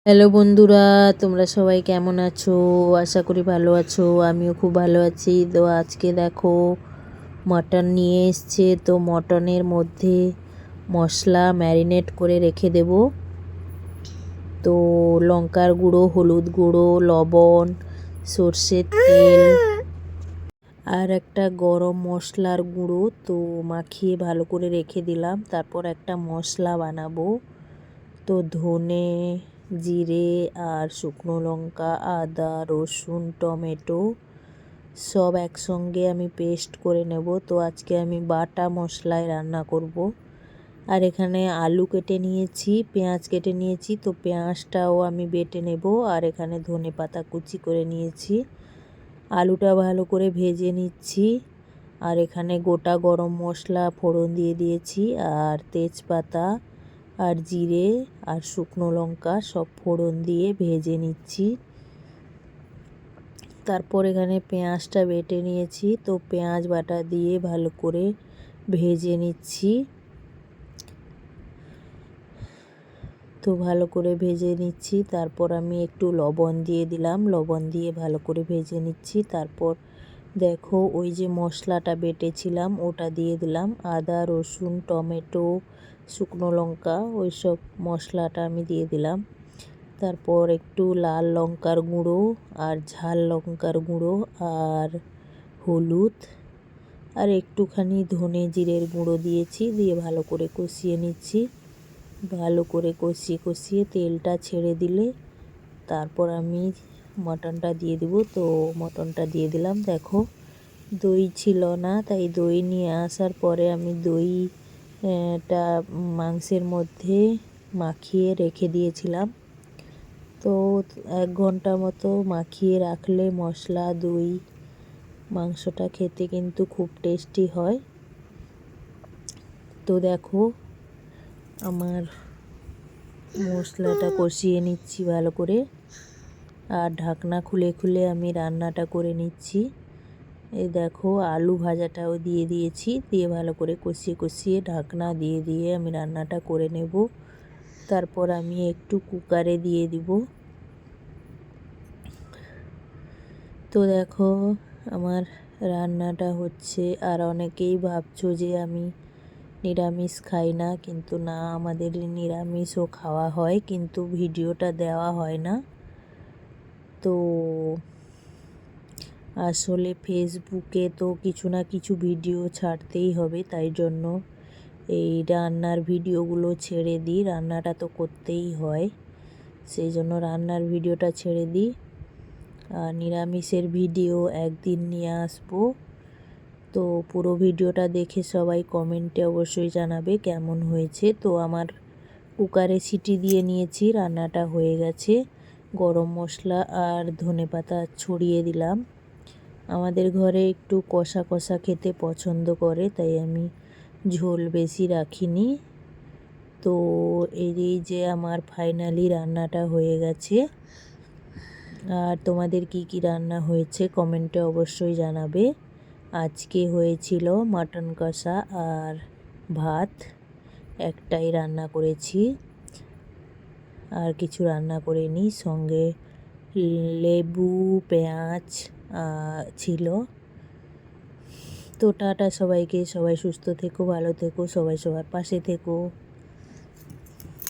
Hello বন্ধুরা, তোমরা সবাই কেমন আছো? আশা করি ভালো আছো। আমিও খুব ভালো আছি। তো আজকে দেখো মটন নিয়ে এসছে। তো মটনের মধ্যে মশলা ম্যারিনেট করে রেখে দেব। তো লঙ্কার গুঁড়ো, হলুদ গুঁড়ো, লবণ, সর্ষের তেল আর একটা গরম মশলার গুঁড়ো তো মাখিয়ে ভালো করে রেখে দিলাম। তারপর একটা মশলা বানাবো। তো ধনে, জিরে আর শুকনো লঙ্কা, আদা, রসুন, টমেটো সব একসঙ্গে আমি পেস্ট করে নেব। তো আজকে আমি বাটা মশলায় রান্না করব। আর এখানে আলু কেটে নিয়েছি, পেঁয়াজ কেটে নিয়েছি। তো পেঁয়াজটাও আমি বেটে নেব। আর এখানে ধনে পাতা কুচি করে নিয়েছি। আলুটা ভালো করে ভেজে নিচ্ছি। আর এখানে গোটা গরম মশলা ফোড়ন দিয়ে দিয়েছি। আর তেজপাতা আর জিরে আর শুকনো লঙ্কা সব ফোড়ন দিয়ে ভেজে নিচ্ছি। তারপর এখানে পেঁয়াজটা বেটে নিয়েছি। তো পেঁয়াজ বাটা দিয়ে ভালো করে ভেজে নিচ্ছি। তো ভালো করে ভেজে নিচ্ছি। তারপর আমি একটু লবণ দিয়ে দিলাম। লবণ দিয়ে ভালো করে ভেজে নিচ্ছি। তারপর দেখো ওই যে মশলাটা বেটেছিলাম ওটা দিয়ে দিলাম। আদা, রসুন, টমেটো, শুকনো লঙ্কা ওই সব মশলাটা আমি দিয়ে দিলাম। তারপর একটু লাল লঙ্কার গুঁড়ো আর ঝাল লঙ্কার গুঁড়ো আর হলুদ আর একটুখানি ধনে জিরের গুঁড়ো দিয়েছি। দিয়ে ভালো করে কষিয়ে নিচ্ছি। ভালো করে কষিয়ে কষিয়ে তেলটা ছেড়ে দিলে তারপর আমি মটনটা দিয়ে দিব। তো মটনটা দিয়ে দিলাম। দেখো দই ছিল না, তাই দই নিয়ে আসার পরে আমি দইটা মাংসের মধ্যে মাখিয়ে রেখে দিয়েছিলাম। তো 1 ঘন্টা মতো মাখিয়ে রাখলে মশলা, দই, মাংসটা খেতে কিন্তু খুব টেস্টি হয়। তো দেখো আমার মশলাটা কষিয়ে নিচ্ছি ভালো করে। আর ঢাকনা খুলে খুলে আমি রান্নাটা করে নিচ্ছি। এই দেখো আলু ভাজাটাও দিয়ে দিয়েছি। দিয়ে ভালো করে কষিয়ে কষিয়ে ঢাকনা দিয়ে দিয়ে আমি রান্নাটা করে নেব। তারপর আমি একটু কুকারে দিয়ে দিব। তো দেখো আমার রান্নাটা হচ্ছে। আর অনেকেই ভাবছো যে আমি নিরামিষ খাই না, কিন্তু না, আমাদের নিরামিষও খাওয়া হয়, কিন্তু ভিডিওটা দেওয়া হয় না। তো আসলে ফেসবুকে তো কিছু না কিছু ভিডিও ছাড়তেই হবে, তাই জন্য এই রান্নার ভিডিওগুলো ছেড়ে দিই। রান্নাটা তো করতেই হয়, সেই জন্য রান্নার ভিডিওটা ছেড়ে দিই। আর নিরামিষের ভিডিও একদিন নিয়ে আসবো। তো পুরো ভিডিওটা দেখে সবাই কমেন্টে অবশ্যই জানাবে কেমন হয়েছে। তো আমার কুকারে সিটি দিয়ে নিয়েছি, রান্নাটা হয়ে গেছে। গরম মশলা আর ধনেপাতা ছড়িয়ে দিলাম। আমাদের ঘরে একটু কষা কষা খেতে পছন্দ করে, তাই আমি ঝোল বেশি রাখিনি। তো এই যে আমার ফাইনালি রান্নাটা হয়ে গেছে। আর তোমাদের কি কি রান্না হয়েছে কমেন্টে অবশ্যই জানাবে। আজকে হয়েছিল মাটন কষা আর ভাত, একটাই রান্না করেছি, আর কিছু রান্না করিনি। সঙ্গে লেবু, পেঁয়াজ ছিল। তো টাটা সবাইকে। সবাই সুস্থ থেকো, ভালো থেকো, সবাই সবার পাশে থেকো।